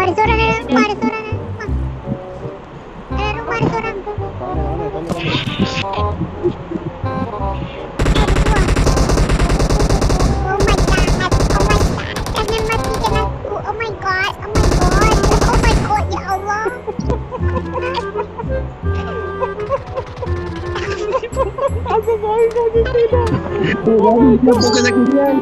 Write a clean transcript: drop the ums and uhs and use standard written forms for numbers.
ada seorang dalam rumah, ada seorang dalam rumah. Dalam rumah ada seorang. Oh my god, jangan matikan aku. Oh my god, ya Allah. Apa baik kau ni tidak? Oh, baik kau bukan lagi dia.